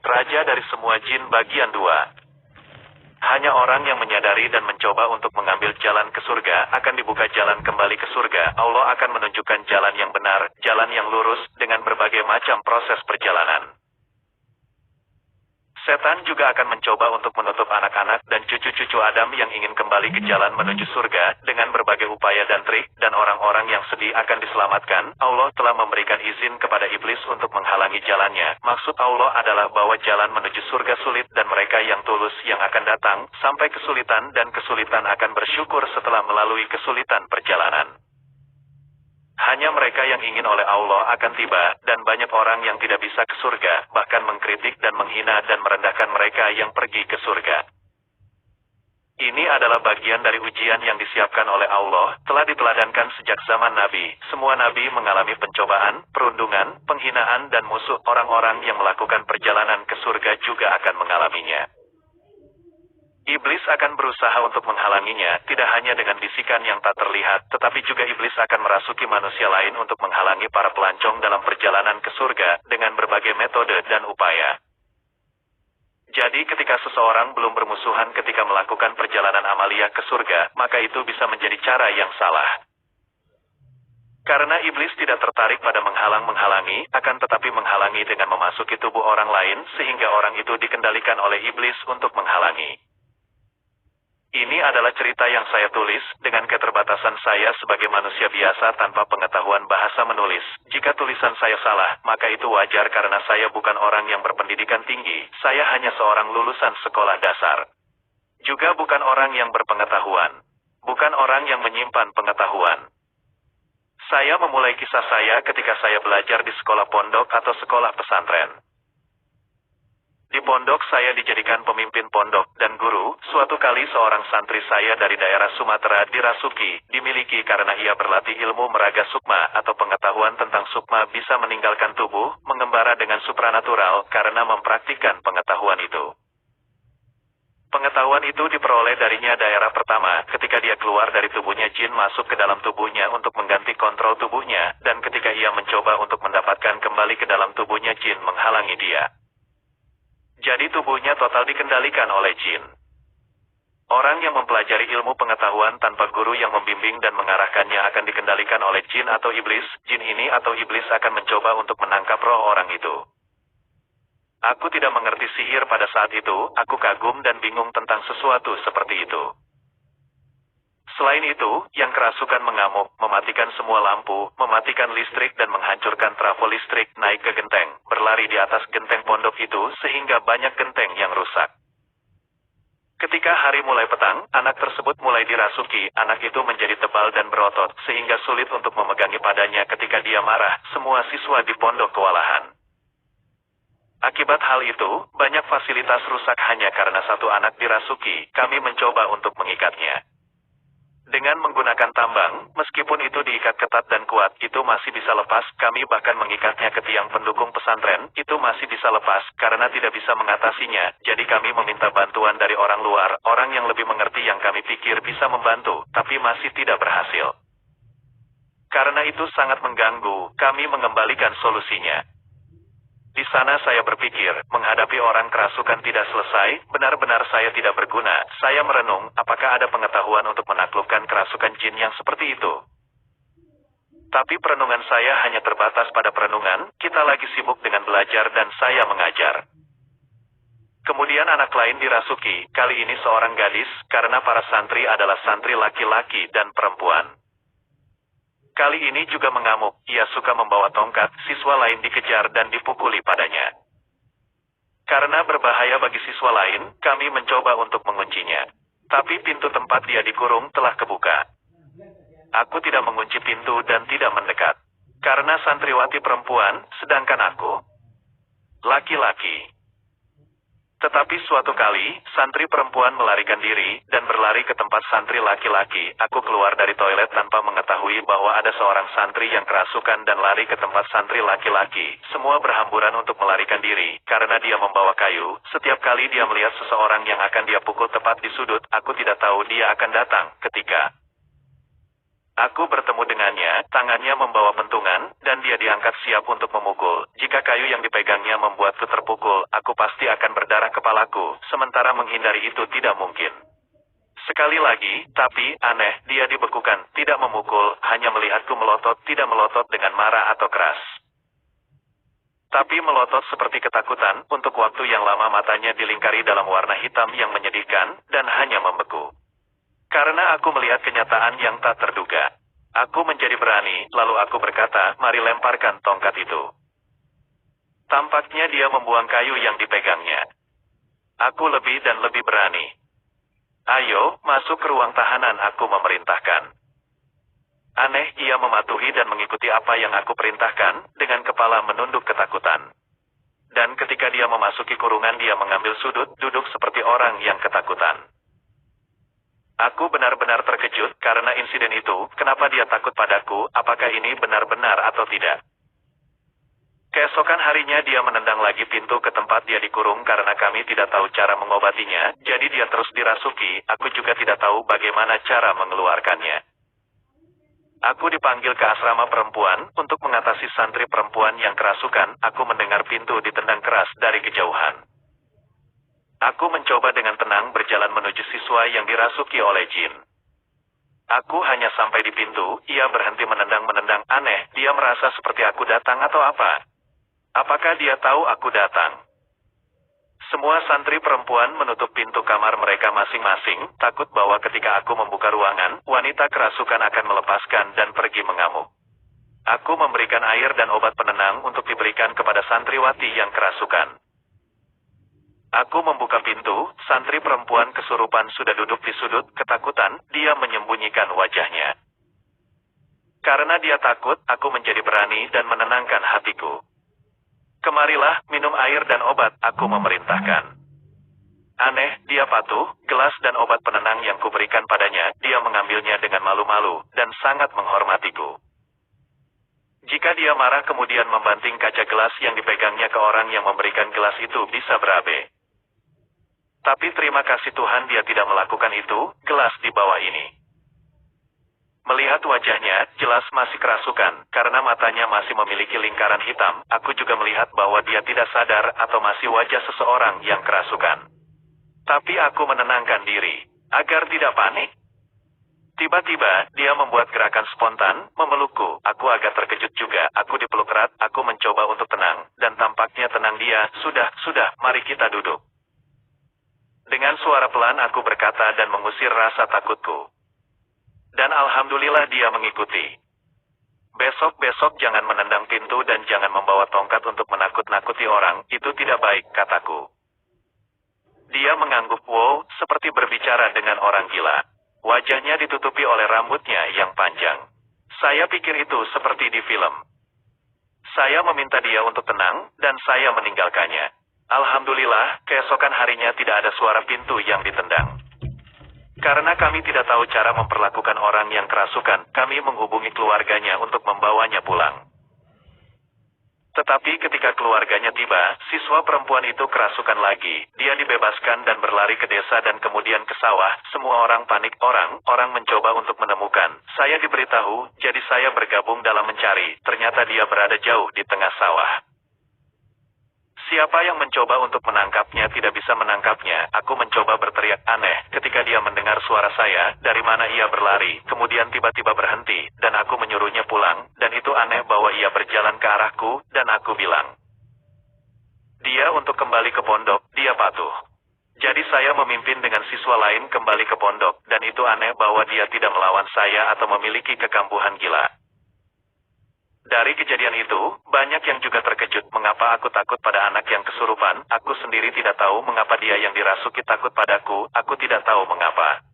Raja dari semua jin bagian 2. Hanya orang yang menyadari dan mencoba untuk mengambil jalan ke surga akan dibuka jalan kembali ke surga. Allah akan menunjukkan jalan yang benar, jalan yang lurus, dengan berbagai macam proses perjalanan. Setan juga akan mencoba untuk menutup anak-anak dan cucu-cucu Adam yang ingin kembali ke jalan menuju surga dengan berbagai upaya dan trik, dan orang-orang yang sedih akan diselamatkan. Allah telah memberikan izin kepada iblis untuk menghalangi jalannya. Maksud Allah adalah bahwa jalan menuju surga sulit dan mereka yang tulus yang akan datang sampai kesulitan, dan kesulitan akan bersyukur setelah melalui kesulitan perjalanan. Hanya mereka yang ingin oleh Allah akan tiba, dan banyak orang yang tidak bisa ke surga, bahkan mengkritik dan menghina dan merendahkan mereka yang pergi ke surga. Ini adalah bagian dari ujian yang disiapkan oleh Allah, telah diteladankan sejak zaman Nabi. Semua Nabi mengalami pencobaan, perundungan, penghinaan dan musuh. Orang-orang yang melakukan perjalanan ke surga juga akan mengalaminya. Iblis akan berusaha untuk menghalanginya, tidak hanya dengan bisikan yang tak terlihat, tetapi juga iblis akan merasuki manusia lain untuk menghalangi para pelancong dalam perjalanan ke surga, dengan berbagai metode dan upaya. Jadi ketika seseorang belum bermusuhan ketika melakukan perjalanan amalia ke surga, maka itu bisa menjadi cara yang salah. Karena iblis tidak tertarik pada menghalang-menghalangi, akan tetapi menghalangi dengan memasuki tubuh orang lain, sehingga orang itu dikendalikan oleh iblis untuk menghalangi. Ini adalah cerita yang saya tulis, dengan keterbatasan saya sebagai manusia biasa tanpa pengetahuan bahasa menulis. Jika tulisan saya salah, maka itu wajar karena saya bukan orang yang berpendidikan tinggi, saya hanya seorang lulusan sekolah dasar. Juga bukan orang yang berpengetahuan. Bukan orang yang menyimpan pengetahuan. Saya memulai kisah saya ketika saya belajar di sekolah pondok atau sekolah pesantren. Di pondok saya dijadikan pemimpin pondok dan guru. Suatu kali seorang santri saya dari daerah Sumatera dirasuki, dimiliki karena ia berlatih ilmu meraga sukma atau pengetahuan tentang sukma bisa meninggalkan tubuh, mengembara dengan supranatural karena mempraktikkan pengetahuan itu. Pengetahuan itu diperoleh darinya daerah pertama, ketika dia keluar dari tubuhnya jin masuk ke dalam tubuhnya untuk mengganti kontrol tubuhnya, dan ketika ia mencoba untuk mendapatkan kembali ke dalam tubuhnya jin menghalangi dia. Jadi tubuhnya total dikendalikan oleh jin. Orang yang mempelajari ilmu pengetahuan tanpa guru yang membimbing dan mengarahkannya akan dikendalikan oleh jin atau iblis. Jin ini atau iblis akan mencoba untuk menangkap roh orang itu. Aku tidak mengerti sihir pada saat itu, aku kagum dan bingung tentang sesuatu seperti itu. Selain itu, yang kerasukan mengamuk, mematikan semua lampu, mematikan listrik dan menghancurkan trafo listrik, naik ke genteng, berlari di atas genteng pondok itu sehingga banyak genteng yang rusak. Ketika hari mulai petang, anak tersebut mulai dirasuki, anak itu menjadi tebal dan berotot, sehingga sulit untuk memegangi padanya ketika dia marah, semua siswa di pondok kewalahan. Akibat hal itu, banyak fasilitas rusak hanya karena satu anak dirasuki, kami mencoba untuk mengikatnya. Dengan menggunakan tambang, meskipun itu diikat ketat dan kuat, itu masih bisa lepas. Kami bahkan mengikatnya ke tiang pendukung pesantren, itu masih bisa lepas, karena tidak bisa mengatasinya. Jadi kami meminta bantuan dari orang luar, orang yang lebih mengerti yang kami pikir bisa membantu, tapi masih tidak berhasil. Karena itu sangat mengganggu, kami mengembalikan solusinya. Di sana saya berpikir, menghadapi orang kerasukan tidak selesai, benar-benar saya tidak berguna. Saya merenung, apakah ada pengetahuan untuk menaklukkan kerasukan jin yang seperti itu? Tapi perenungan saya hanya terbatas pada perenungan, kita lagi sibuk dengan belajar dan saya mengajar. Kemudian anak lain dirasuki, kali ini seorang gadis, karena para santri adalah santri laki-laki dan perempuan. Kali ini juga mengamuk, ia suka membawa tongkat, siswa lain dikejar dan dipukuli padanya. Karena berbahaya bagi siswa lain, kami mencoba untuk menguncinya. Tapi pintu tempat dia dikurung telah kebuka. Aku tidak mengunci pintu dan tidak mendekat. Karena santriwati perempuan, sedangkan aku laki-laki. Tetapi suatu kali, santri perempuan melarikan diri, dan berlari ke tempat santri laki-laki. Aku keluar dari toilet tanpa mengetahui bahwa ada seorang santri yang kerasukan dan lari ke tempat santri laki-laki. Semua berhamburan untuk melarikan diri, karena dia membawa kayu. Setiap kali dia melihat seseorang yang akan dia pukul tepat di sudut, aku tidak tahu dia akan datang, ketika Aku bertemu dengannya, tangannya membawa pentungan, dan dia diangkat siap untuk memukul. Jika kayu yang dipegangnya membuatku terpukul, aku pasti akan berdarah kepalaku, sementara menghindari itu tidak mungkin. Sekali lagi, tapi, aneh, dia dibekukan, tidak memukul, hanya melihatku melotot, tidak melotot dengan marah atau keras. Tapi melotot seperti ketakutan, untuk waktu yang lama matanya dilingkari dalam warna hitam yang menyedihkan, dan hanya membeku. Karena aku melihat kenyataan yang tak terduga. Aku menjadi berani, lalu aku berkata, mari lemparkan tongkat itu. Tampaknya dia membuang kayu yang dipegangnya. Aku lebih dan lebih berani. Ayo, masuk ke ruang tahanan, aku memerintahkan. Aneh, ia mematuhi dan mengikuti apa yang aku perintahkan, dengan kepala menunduk ketakutan. Dan ketika dia memasuki kurungan dia mengambil sudut, duduk seperti orang yang ketakutan. Aku benar-benar terkejut karena insiden itu, kenapa dia takut padaku, apakah ini benar-benar atau tidak. Keesokan harinya dia menendang lagi pintu ke tempat dia dikurung karena kami tidak tahu cara mengobatinya, jadi dia terus dirasuki, aku juga tidak tahu bagaimana cara mengeluarkannya. Aku dipanggil ke asrama perempuan, untuk mengatasi santri perempuan yang kerasukan, aku mendengar pintu ditendang keras dari kejauhan. Aku mencoba dengan tenang berjalan menuju siswa yang dirasuki oleh jin. Aku hanya sampai di pintu, ia berhenti menendang-menendang. Aneh, dia merasa seperti aku datang atau apa? Apakah dia tahu aku datang? Semua santri perempuan menutup pintu kamar mereka masing-masing, takut bahwa ketika aku membuka ruangan, wanita kerasukan akan melepaskan dan pergi mengamuk. Aku memberikan air dan obat penenang untuk diberikan kepada santriwati yang kerasukan. Aku membuka pintu, santri perempuan kesurupan sudah duduk di sudut, ketakutan, dia menyembunyikan wajahnya. Karena dia takut, aku menjadi berani dan menenangkan hatiku. Kemarilah, minum air dan obat, aku memerintahkan. Aneh, dia patuh, gelas dan obat penenang yang kuberikan padanya, dia mengambilnya dengan malu-malu, dan sangat menghormatiku. Jika dia marah kemudian membanting kaca gelas yang dipegangnya ke orang yang memberikan gelas itu bisa berabe. Tapi terima kasih Tuhan dia tidak melakukan itu, gelas di bawah ini. Melihat wajahnya, jelas masih kerasukan, karena matanya masih memiliki lingkaran hitam, aku juga melihat bahwa dia tidak sadar atau masih wajah seseorang yang kerasukan. Tapi aku menenangkan diri, agar tidak panik. Tiba-tiba, dia membuat gerakan spontan, memelukku, aku agak terkejut juga, aku dipeluk erat, aku mencoba untuk tenang, dan tampaknya tenang dia, sudah, mari kita duduk. Dengan suara pelan aku berkata dan mengusir rasa takutku. Dan alhamdulillah dia mengikuti. Besok-besok jangan menendang pintu dan jangan membawa tongkat untuk menakut-nakuti orang, itu tidak baik, kataku. Dia mengangguk wow, seperti berbicara dengan orang gila. Wajahnya ditutupi oleh rambutnya yang panjang. Saya pikir itu seperti di film. Saya meminta dia untuk tenang, dan saya meninggalkannya. Alhamdulillah, keesokan harinya tidak ada suara pintu yang ditendang. Karena kami tidak tahu cara memperlakukan orang yang kerasukan, kami menghubungi keluarganya untuk membawanya pulang. Tetapi ketika keluarganya tiba, siswa perempuan itu kerasukan lagi, dia dibebaskan dan berlari ke desa dan kemudian ke sawah, semua orang panik, orang mencoba untuk menemukan, saya diberitahu, jadi saya bergabung dalam mencari, ternyata dia berada jauh di tengah sawah. Siapa yang mencoba untuk menangkapnya tidak bisa menangkapnya, aku mencoba berteriak aneh, ketika dia mendengar suara saya, dari mana ia berlari, kemudian tiba-tiba berhenti, dan aku menyuruhnya pulang, dan itu aneh bahwa ia berjalan ke arahku, dan aku bilang. Dia untuk kembali ke pondok, dia patuh. Jadi saya memimpin dengan siswa lain kembali ke pondok, dan itu aneh bahwa dia tidak melawan saya atau memiliki kekambuhan gila. Dari kejadian itu, banyak yang juga terkejut mengapa aku takut pada anak yang kesurupan, aku sendiri tidak tahu mengapa dia yang dirasuki takut padaku, aku tidak tahu mengapa.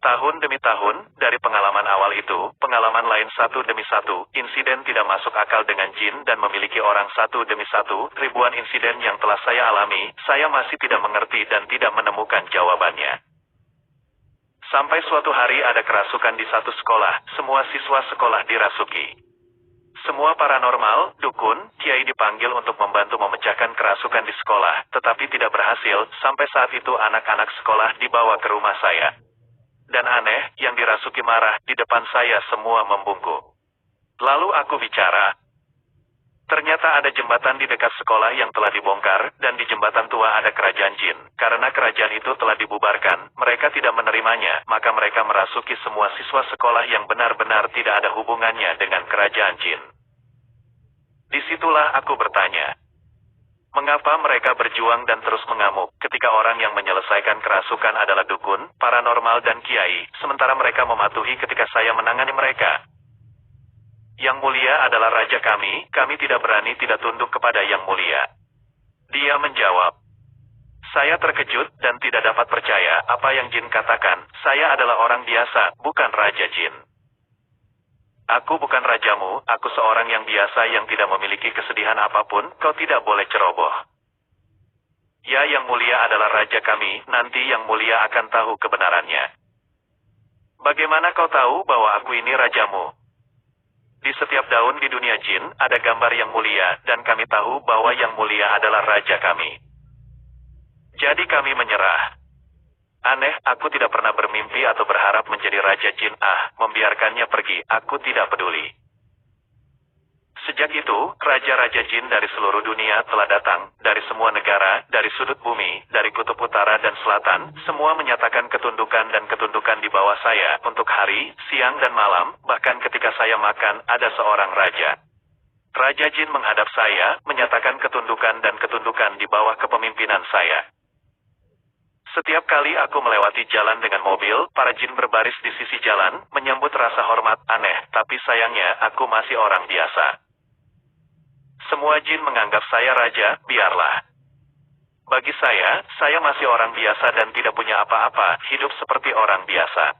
Tahun demi tahun, dari pengalaman awal itu, pengalaman lain satu demi satu, insiden tidak masuk akal dengan jin dan memiliki orang satu demi satu, ribuan insiden yang telah saya alami, saya masih tidak mengerti dan tidak menemukan jawabannya. Sampai suatu hari ada kerasukan di satu sekolah, semua siswa sekolah dirasuki. Semua paranormal, dukun, kiai dipanggil untuk membantu memecahkan kerasukan di sekolah, tetapi tidak berhasil, sampai saat itu anak-anak sekolah dibawa ke rumah saya. dan aneh yang dirasuki marah di depan saya semua membungkuk. Lalu aku bicara. Ternyata ada jembatan di dekat sekolah yang telah dibongkar, dan di jembatan tua ada kerajaan jin. Karena kerajaan itu telah dibubarkan, mereka tidak menerimanya, maka mereka merasuki semua siswa sekolah yang benar-benar tidak ada hubungannya dengan kerajaan jin. Disitulah aku bertanya. Mengapa mereka berjuang dan terus mengamuk, ketika orang yang menyelesaikan kerasukan adalah dukun, paranormal dan kiai, sementara mereka mematuhi ketika saya menangani mereka? Yang mulia adalah raja kami tidak berani tidak tunduk kepada yang mulia. Dia menjawab. Saya terkejut dan tidak dapat percaya apa yang jin katakan, saya adalah orang biasa, bukan raja jin. Aku bukan rajamu, aku seorang yang biasa yang tidak memiliki kesedihan apapun, kau tidak boleh ceroboh. Ya, yang mulia adalah raja kami, nanti yang mulia akan tahu kebenarannya. Bagaimana kau tahu bahwa aku ini rajamu? Di setiap daun di dunia jin, ada gambar yang mulia, dan kami tahu bahwa yang mulia adalah raja kami. Jadi kami menyerah. Aneh, aku tidak pernah bermimpi atau berharap menjadi raja jin. Membiarkannya pergi, aku tidak peduli. Sejak itu, raja-raja jin dari seluruh dunia telah datang, dari semua negara, dari sudut bumi, dari kutub utara dan selatan, semua menyatakan ketundukan dan ketundukan di bawah saya, untuk hari, siang dan malam, bahkan ketika saya makan, ada seorang raja. Raja jin menghadap saya, menyatakan ketundukan dan ketundukan di bawah kepemimpinan saya. Setiap kali aku melewati jalan dengan mobil, para jin berbaris di sisi jalan, menyambut rasa hormat. Aneh, tapi sayangnya, aku masih orang biasa. Semua jin menganggap saya raja, biarlah. Bagi saya masih orang biasa dan tidak punya apa-apa, hidup seperti orang biasa.